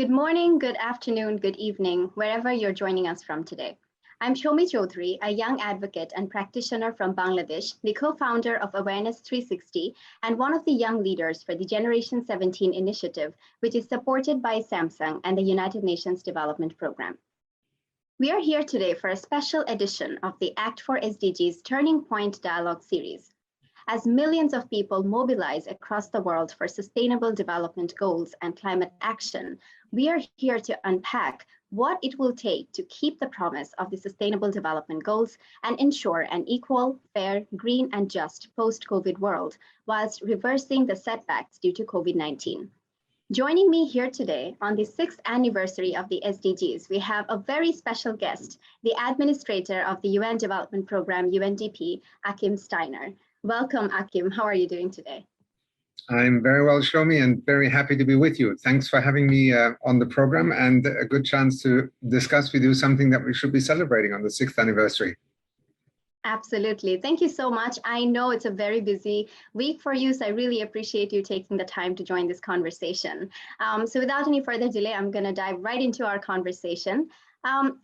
Good morning, good afternoon, good evening, wherever you're joining us from today. I'm Shomy Chowdhury, a young advocate and practitioner from Bangladesh, the co-founder of Awareness 360 and one of the young leaders for the Generation 17 initiative, which is supported by Samsung and the United Nations Development Programme. We are here today for a special edition of the Act for SDGs Turning Point Dialogue series. As millions of people mobilize across the world for sustainable development goals and climate action, we are here to unpack what it will take to keep the promise of the Sustainable Development Goals and ensure an equal, fair, green, and just post-COVID world, whilst reversing the setbacks due to COVID-19. Joining me here today on the 6th anniversary of the SDGs, we have a very special guest, the Administrator of the UN Development Programme, UNDP, Achim Steiner. Welcome, Akim. How are you doing today? I'm very well, Shomy, and very happy to be with you. Thanks for having me on the program and a good chance to discuss with you something that we should be celebrating on the 6th anniversary. Absolutely. Thank you so much. I know it's a very busy week for you, so I really appreciate you taking the time to join this conversation. So without any further delay, I'm going to dive right into our conversation.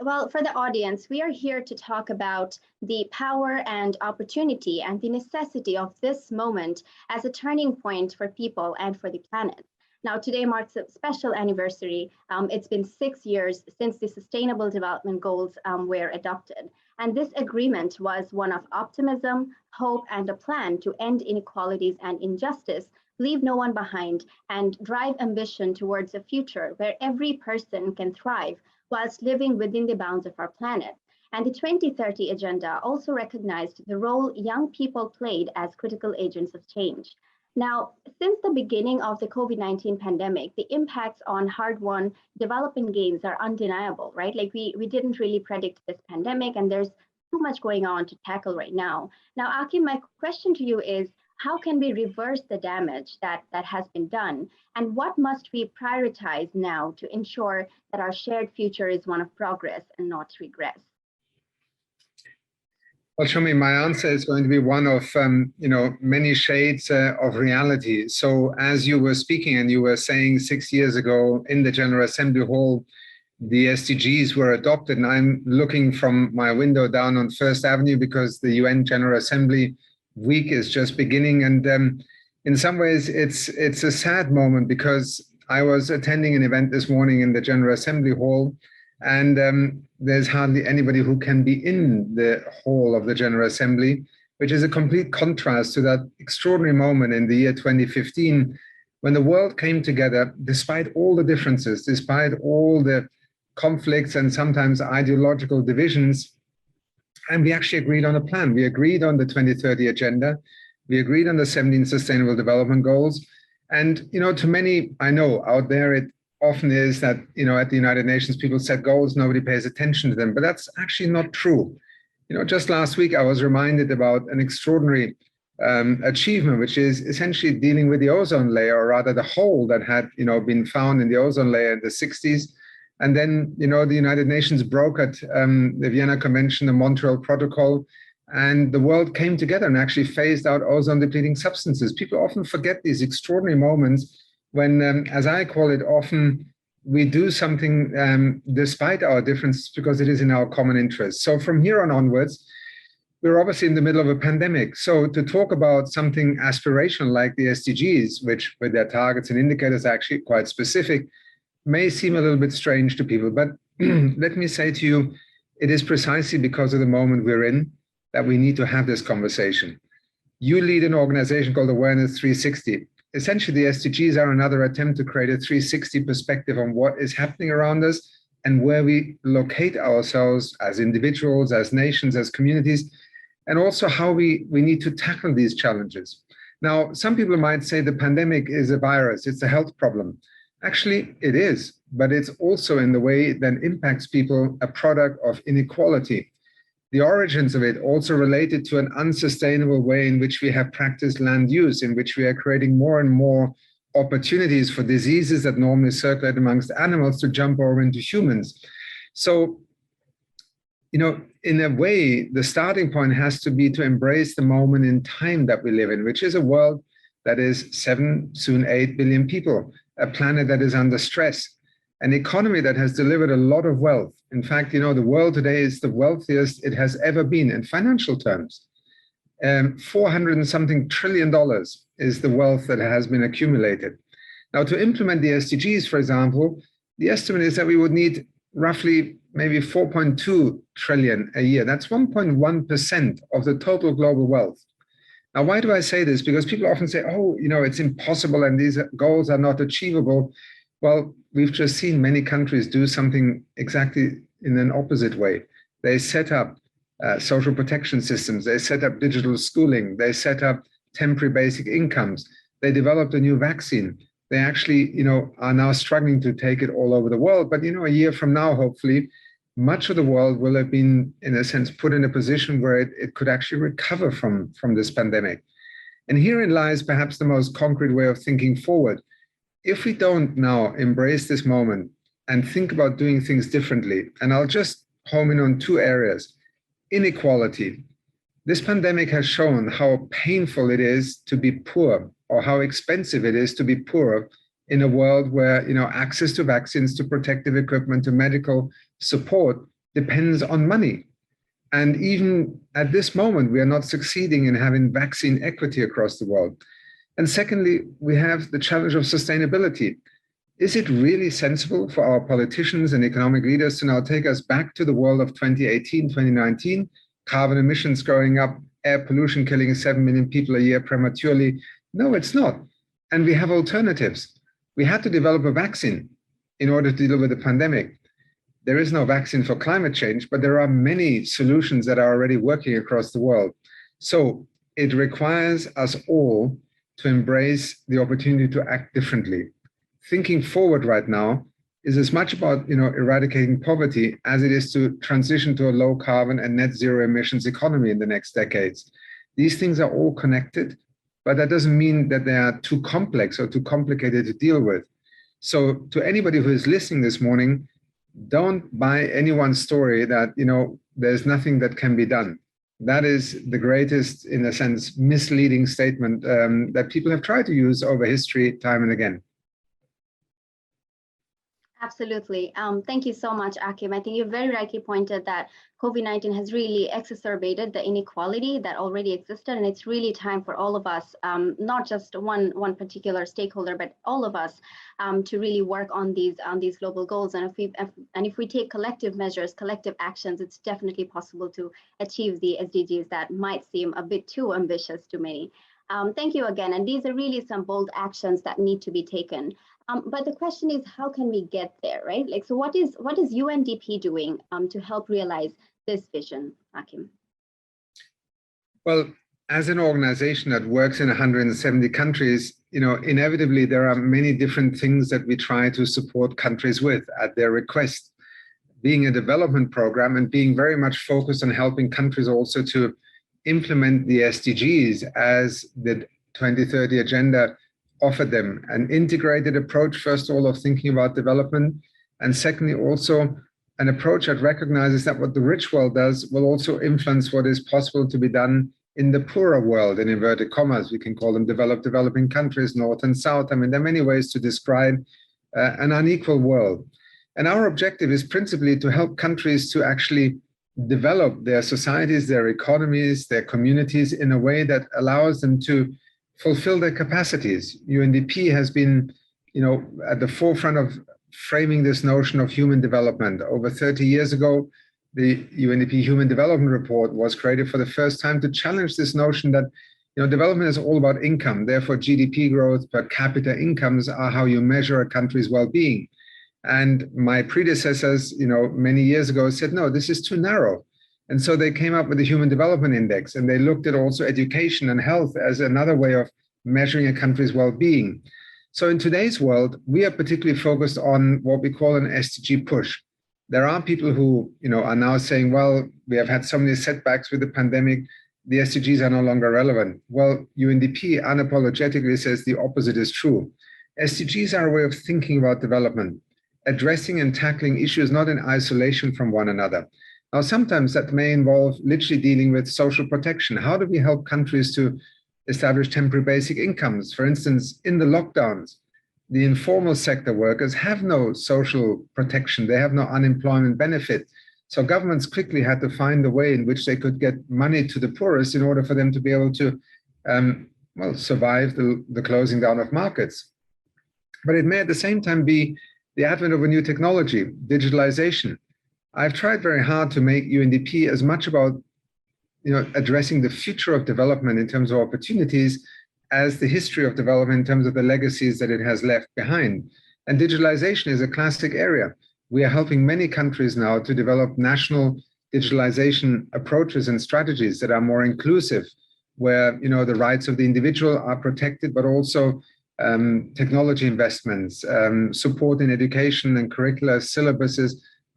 Well, for the audience, we are here to talk about the power and opportunity and the necessity of this moment as a turning point for people and for the planet. Now, today marks a special anniversary. It's been 6 years since the Sustainable Development Goals were adopted. And this agreement was one of optimism, hope, and a plan to end inequalities and injustice, leave no one behind, and drive ambition towards a future where every person can thrive whilst living within the bounds of our planet. And the 2030 Agenda also recognized the role young people played as critical agents of change. Now, since the beginning of the COVID-19 pandemic, the impacts on hard-won development gains are undeniable, right? Like we didn't really predict this pandemic, and there's too much going on to tackle right now. Now, Akim, my question to you is, how can we reverse the damage that has been done? And what must we prioritize now to ensure that our shared future is one of progress and not regress? Well, Shomi, my answer is going to be one of many shades of reality. So as you were speaking and you were saying 6 years ago in the General Assembly Hall, the SDGs were adopted, and I'm looking from my window down on First Avenue because the UN General Assembly week is just beginning, and in some ways it's a sad moment because I was attending an event this morning in the General Assembly Hall, and there's hardly anybody who can be in the hall of the General Assembly, which is a complete contrast to that extraordinary moment in the year 2015 when the world came together despite all the differences, despite all the conflicts and sometimes ideological divisions. And we actually agreed on a plan. We agreed on the 2030 Agenda. We agreed on the 17 Sustainable Development Goals. And, to many, I know out there, it often is that, at the United Nations, people set goals, nobody pays attention to them. But that's actually not true. Just last week, I was reminded about an extraordinary achievement, which is essentially dealing with the ozone layer, or rather the hole that had, been found in the ozone layer in the 60s. And then, the United Nations brokered the Vienna Convention, the Montreal Protocol, and the world came together and actually phased out ozone-depleting substances. People often forget these extraordinary moments when, as I call it, often we do something despite our differences because it is in our common interest. So from here on onwards, we're obviously in the middle of a pandemic. So to talk about something aspirational like the SDGs, which with their targets and indicators are actually quite specific, may seem a little bit strange to people, but let me say to you, it is precisely because of the moment we're in that we need to have this conversation. You lead an organization called Awareness 360. Essentially, the SDGs are another attempt to create a 360 perspective on what is happening around us and where we locate ourselves as individuals, as nations, as communities, and also how we need to tackle these challenges. Now, some people might say the pandemic is a virus, it's a health problem. Actually, it is, but it's also in the way that impacts people a product of inequality. The origins of it also related to an unsustainable way in which we have practiced land use, in which we are creating more and more opportunities for diseases that normally circulate amongst animals to jump over into humans. So, in a way, the starting point has to be to embrace the moment in time that we live in, which is a world that is 7, soon 8 billion people, a planet that is under stress, an economy that has delivered a lot of wealth. In fact, the world today is the wealthiest it has ever been in financial terms. 400 and something trillion dollars is the wealth that has been accumulated. Now, to implement the SDGs, for example, the estimate is that we would need roughly maybe 4.2 trillion a year. That's 1.1% of the total global wealth. Now, why do I say this? Because people often say, oh, it's impossible and these goals are not achievable. Well, we've just seen many countries do something exactly in an opposite way. They set up social protection systems. They set up digital schooling. They set up temporary basic incomes. They developed a new vaccine. They actually, are now struggling to take it all over the world. But, a year from now, hopefully, much of the world will have been, in a sense, put in a position where it could actually recover from this pandemic. And herein lies perhaps the most concrete way of thinking forward. If we don't now embrace this moment and think about doing things differently, and I'll just home in on two areas. Inequality. This pandemic has shown how painful it is to be poor, or how expensive it is to be poor in a world where access to vaccines, to protective equipment, to medical support depends on money. And even at this moment, we are not succeeding in having vaccine equity across the world. And secondly, we have the challenge of sustainability. Is it really sensible for our politicians and economic leaders to now take us back to the world of 2018, 2019, carbon emissions going up, air pollution killing 7 million people a year prematurely? No, it's not. And we have alternatives. We had to develop a vaccine in order to deal with the pandemic. There is no vaccine for climate change, but there are many solutions that are already working across the world. So it requires us all to embrace the opportunity to act differently. Thinking forward right now is as much about eradicating poverty as it is to transition to a low carbon and net zero emissions economy in the next decades. These things are all connected, but that doesn't mean that they are too complex or too complicated to deal with. So to anybody who is listening this morning, don't buy anyone's story that there's nothing that can be done. That is the greatest, in a sense, misleading statement that people have tried to use over history time and again. Absolutely. Thank you so much, Achim. I think you very rightly pointed that COVID-19 has really exacerbated the inequality that already existed, and it's really time for all of us, not just one particular stakeholder, but all of us, to really work on these global goals. And if we take collective measures, collective actions, it's definitely possible to achieve the SDGs that might seem a bit too ambitious to many. Thank you again. And these are really some bold actions that need to be taken. But the question is, how can we get there, right? So what is UNDP doing to help realize this vision, Achim? Well, as an organization that works in 170 countries, inevitably there are many different things that we try to support countries with at their request. Being a development program and being very much focused on helping countries also to implement the SDGs as the 2030 agenda offered them, an integrated approach, first of all, of thinking about development, and secondly, also an approach that recognizes that what the rich world does will also influence what is possible to be done in the poorer world, in inverted commas. We can call them developed, developing countries, North and South. I mean, there are many ways to describe an unequal world. And our objective is principally to help countries to actually develop their societies, their economies, their communities in a way that allows them to fulfill their capacities. UNDP has been, at the forefront of framing this notion of human development. Over 30 years ago, the UNDP Human Development Report was created for the first time to challenge this notion that, development is all about income. Therefore, GDP growth, per capita incomes are how you measure a country's well-being. And my predecessors, many years ago said, no, this is too narrow. And so they came up with the Human Development Index, and they looked at also education and health as another way of measuring a country's well-being. So in today's world, we are particularly focused on what we call an SDG push. There are people who, are now saying, well, we have had so many setbacks with the pandemic, the SDGs are no longer relevant. Well, UNDP unapologetically says the opposite is true. SDGs are a way of thinking about development, addressing and tackling issues not in isolation from one another. Now, sometimes that may involve literally dealing with social protection. How do we help countries to establish temporary basic incomes? For instance, in the lockdowns, the informal sector workers have no social protection. They have no unemployment benefit. So governments quickly had to find a way in which they could get money to the poorest in order for them to be able to survive the closing down of markets. But it may at the same time be the advent of a new technology, digitalization. I've tried very hard to make UNDP as much about addressing the future of development in terms of opportunities as the history of development in terms of the legacies that it has left behind. And digitalization is a classic area. We are helping many countries now to develop national digitalization approaches and strategies that are more inclusive, where the rights of the individual are protected, but also technology investments, support in education and curricular syllabuses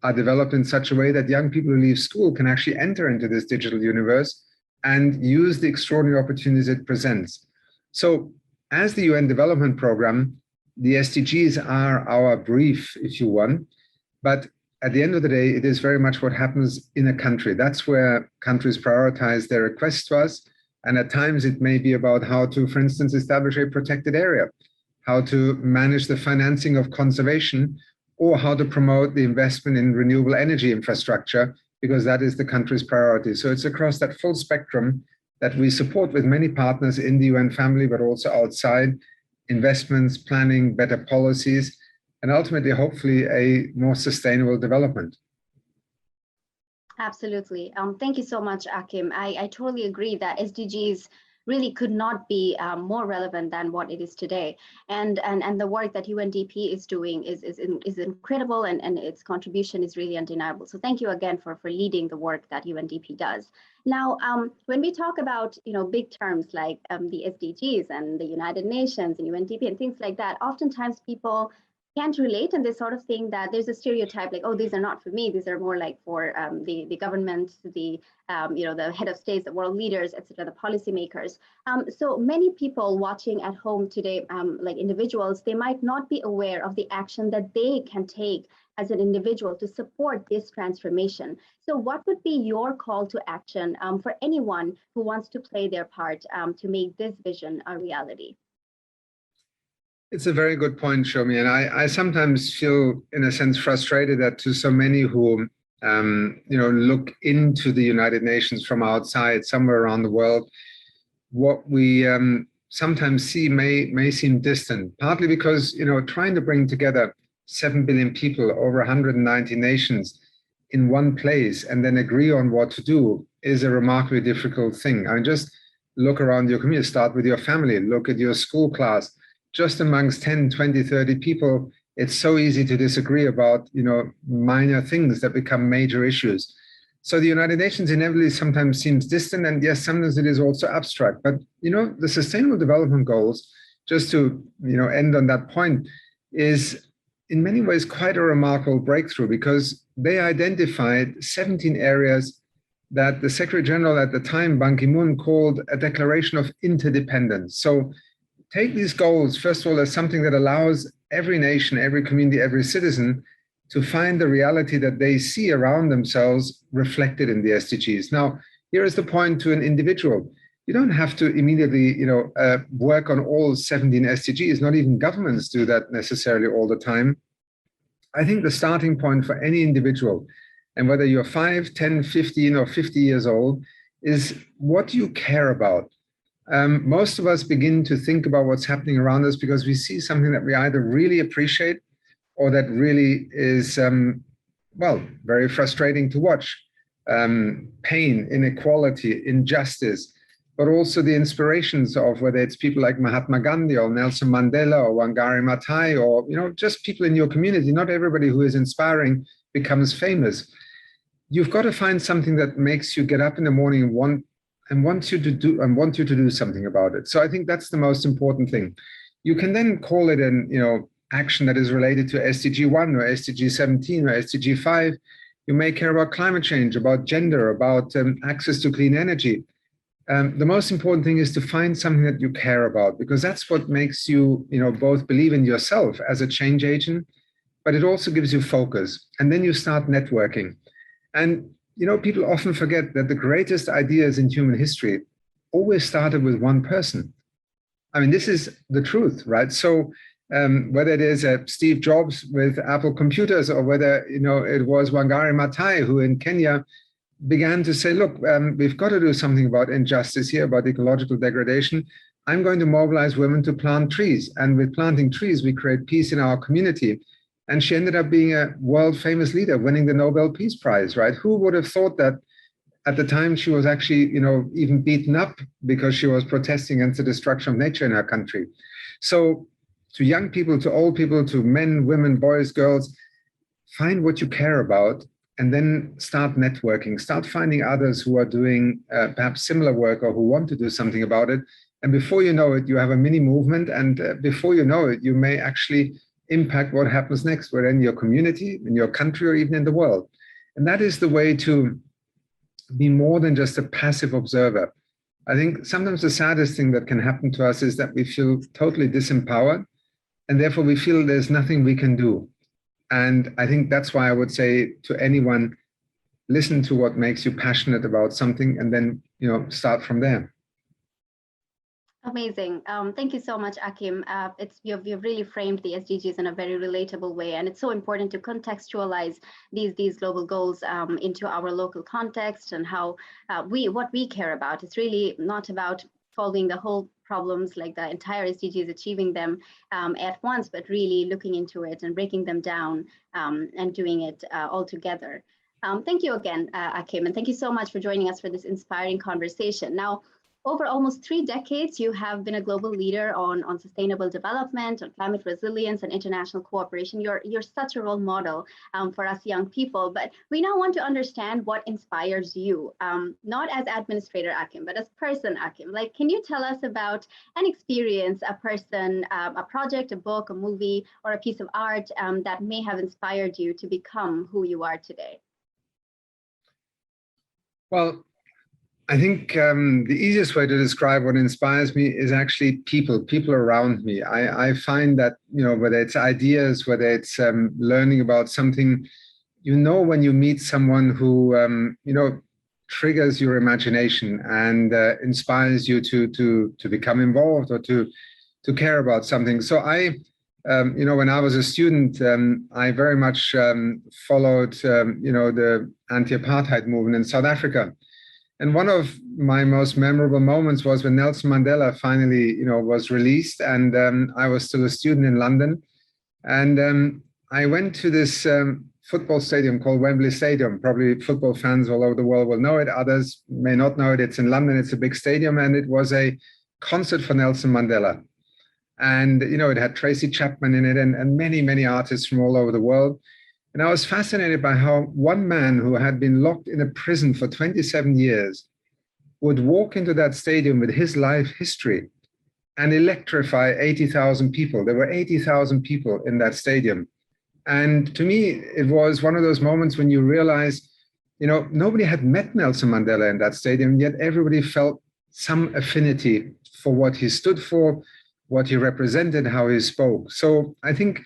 are developed in such a way that young people who leave school can actually enter into this digital universe and use the extraordinary opportunities it presents. So as the UN Development Programme, the SDGs are our brief, if you want, but at the end of the day, it is very much what happens in a country. That's where countries prioritize their requests to us. And at times it may be about how to, for instance, establish a protected area, how to manage the financing of conservation, or how to promote the investment in renewable energy infrastructure, because that is the country's priority. So it's across that full spectrum that we support with many partners in the UN family, but also outside, investments, planning, better policies, and ultimately, hopefully, a more sustainable development. Absolutely. Thank you so much, Achim. I totally agree that SDGs really could not be more relevant than what it is today. And the work that UNDP is doing is incredible, and its contribution is really undeniable. So thank you again for leading the work that UNDP does. Now, when we talk about big terms like the SDGs and the United Nations and UNDP and things like that, oftentimes people can't relate, and they sort of think that there's a stereotype like, oh, these are not for me, these are more like for the government, the head of states, the world leaders, etc., the policymakers. So many people watching at home today, like individuals, they might not be aware of the action that they can take as an individual to support this transformation. So what would be your call to action for anyone who wants to play their part to make this vision a reality? It's a very good point, Shomy, and I sometimes feel, in a sense, frustrated that to so many who, look into the United Nations from outside, somewhere around the world, what we sometimes see may seem distant. Partly because, trying to bring together 7 billion people, over 190 nations, in one place, and then agree on what to do is a remarkably difficult thing. I mean, just look around your community. Start with your family. Look at your school class. Just amongst 10, 20, 30 people, it's so easy to disagree about, minor things that become major issues. So the United Nations inevitably sometimes seems distant, and yes, sometimes it is also abstract. But, the Sustainable Development Goals, just to, end on that point, is in many ways quite a remarkable breakthrough, because they identified 17 areas that the Secretary General at the time, Ban Ki-moon, called a declaration of interdependence. So take these goals, first of all, as something that allows every nation, every community, every citizen to find the reality that they see around themselves reflected in the SDGs. Now, here is the point to an individual. You don't have to immediately, work on all 17 SDGs. Not even governments do that necessarily all the time. I think the starting point for any individual, and whether you're 5, 10, 15, or 50 years old, is what do you care about? Most of us begin to think about what's happening around us because we see something that we either really appreciate or that really is, very frustrating to watch. Pain, inequality, injustice, but also the inspirations of whether it's people like Mahatma Gandhi or Nelson Mandela or Wangari Maathai or, just people in your community. Not everybody who is inspiring becomes famous. You've got to find something that makes you get up in the morning and want you to do something about it. So I think that's the most important thing. You can then call it an action that is related to SDG 1 or SDG 17 or SDG 5. You may care about climate change, about gender, about access to clean energy. The most important thing is to find something that you care about, because that's what makes you, both believe in yourself as a change agent, but it also gives you focus. And then you start networking. And people often forget that the greatest ideas in human history always started with one person. I mean, this is the truth, right? So whether it is Steve Jobs with Apple computers, or whether it was Wangari Maathai who in Kenya began to say, look, we've got to do something about injustice here, about ecological degradation. I'm going to mobilize women to plant trees. And with planting trees, we create peace in our community. And she ended up being a world famous leader, winning the Nobel Peace Prize, right? Who would have thought that at the time she was actually, even beaten up because she was protesting against the destruction of nature in her country. So to young people, to old people, to men, women, boys, girls, find what you care about and then start networking, start finding others who are doing perhaps similar work or who want to do something about it. And before you know it, you have a mini movement. And before you know it, you may actually impact what happens next, whether in your community, in your country, or even in the world. And that is the way to be more than just a passive observer. I think sometimes the saddest thing that can happen to us is that we feel totally disempowered, and therefore we feel there's nothing we can do. And I think that's why I would say to anyone, listen to what makes you passionate about something, and then start from there. Amazing. Thank you so much, Akim. You've really framed the SDGs in a very relatable way, and it's so important to contextualize these global goals into our local context and how what we care about. It's really not about solving the whole problems, like the entire SDGs, achieving them at once, but really looking into it and breaking them down and doing it all together. Thank you again, Akim, and thank you so much for joining us for this inspiring conversation. Now, over almost 3 decades, you have been a global leader on sustainable development, on climate resilience and international cooperation. You're such a role model for us young people, but we now want to understand what inspires you, not as Administrator Achim, but as person Achim. Like, can you tell us about an experience, a person, a project, a book, a movie, or a piece of art that may have inspired you to become who you are today? Well, I think the easiest way to describe what inspires me is actually people around me. I find that, whether it's ideas, whether it's learning about something, when you meet someone who, triggers your imagination and inspires you to become involved or to care about something. So when I was a student, I very much followed, the anti-apartheid movement in South Africa. And one of my most memorable moments was when Nelson Mandela finally, was released, and I was still a student in London. And I went to this football stadium called Wembley Stadium. Probably football fans all over the world will know it. Others may not know it. It's in London. It's a big stadium, and it was a concert for Nelson Mandela. And, it had Tracy Chapman in it and many, many artists from all over the world. And I was fascinated by how one man who had been locked in a prison for 27 years would walk into that stadium with his life history and electrify 80,000 people. There were 80,000 people in that stadium. And to me, it was one of those moments when you realize, nobody had met Nelson Mandela in that stadium, yet everybody felt some affinity for what he stood for, what he represented, how he spoke. So I think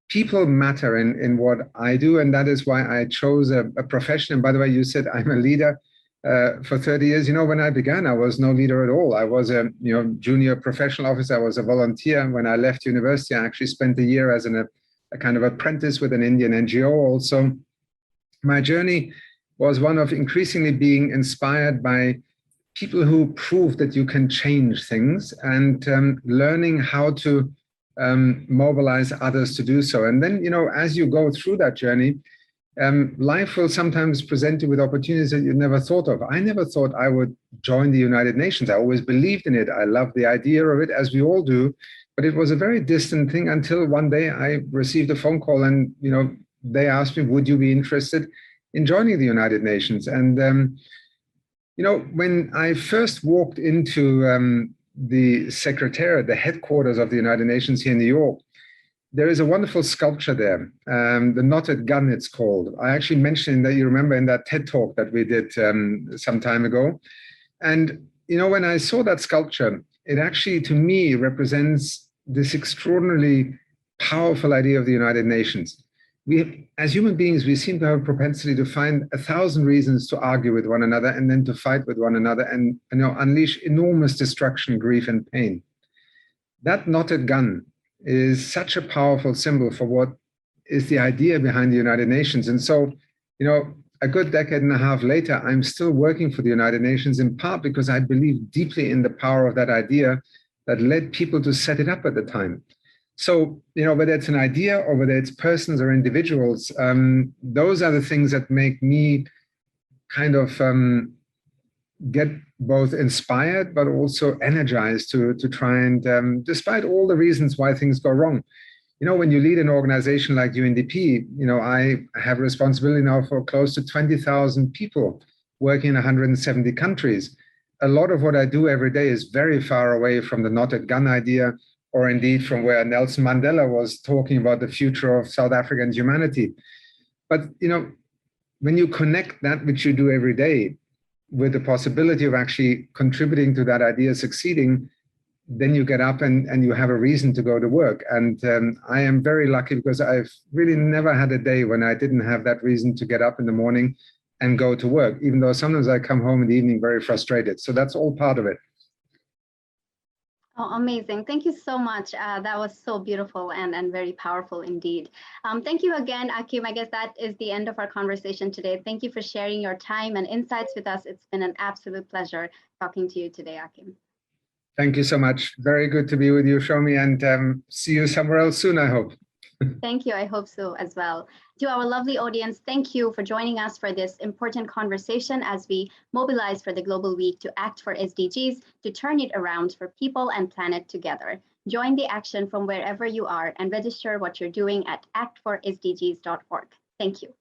people matter in what I do, and that is why I chose a profession. And by the way, you said I'm a leader for 30 years. When I began, I was no leader at all. I was a junior professional officer. I was a volunteer. When I left university, I actually spent a year as a kind of apprentice with an Indian NGO also. My journey was one of increasingly being inspired by people who prove that you can change things and learning how to mobilize others to do so. And then, as you go through that journey, life will sometimes present you with opportunities that you never thought of. I never thought I would join the United Nations. I always believed in it. I loved the idea of it, as we all do, but it was a very distant thing until one day I received a phone call and, they asked me, would you be interested in joining the United Nations? And, when I first walked into the Secretariat, the headquarters of the United Nations here in New York, there is a wonderful sculpture there, the Knotted Gun it's called. I actually mentioned that, you remember, in that TED talk that we did some time ago. And, when I saw that sculpture, it actually, to me, represents this extraordinarily powerful idea of the United Nations. We, as human beings, we seem to have a propensity to find 1,000 reasons to argue with one another and then to fight with one another and unleash enormous destruction, grief, and pain. That knotted gun is such a powerful symbol for what is the idea behind the United Nations. And so, a good decade and a half later, I'm still working for the United Nations, in part because I believe deeply in the power of that idea that led people to set it up at the time. So, whether it's an idea or whether it's persons or individuals, those are the things that make me kind of get both inspired, but also energized to try and, despite all the reasons why things go wrong. When you lead an organization like UNDP, I have responsibility now for close to 20,000 people working in 170 countries. A lot of what I do every day is very far away from the knotted gun idea, or indeed from where Nelson Mandela was talking about the future of South African humanity. But, when you connect that which you do every day with the possibility of actually contributing to that idea succeeding, then you get up and you have a reason to go to work. And I am very lucky because I've really never had a day when I didn't have that reason to get up in the morning and go to work, even though sometimes I come home in the evening very frustrated. So that's all part of it. Oh, amazing. Thank you so much. That was so beautiful and very powerful indeed. Thank you again, Achim. I guess that is the end of our conversation today. Thank you for sharing your time and insights with us. It's been an absolute pleasure talking to you today, Achim. Thank you so much. Very good to be with you, Shomy, and see you somewhere else soon, I hope. Thank you. I hope so as well. To our lovely audience, thank you for joining us for this important conversation as we mobilize for the Global Week to act for SDGs, to turn it around for people and planet together. Join the action from wherever you are and register what you're doing at actforsdgs.org. Thank you.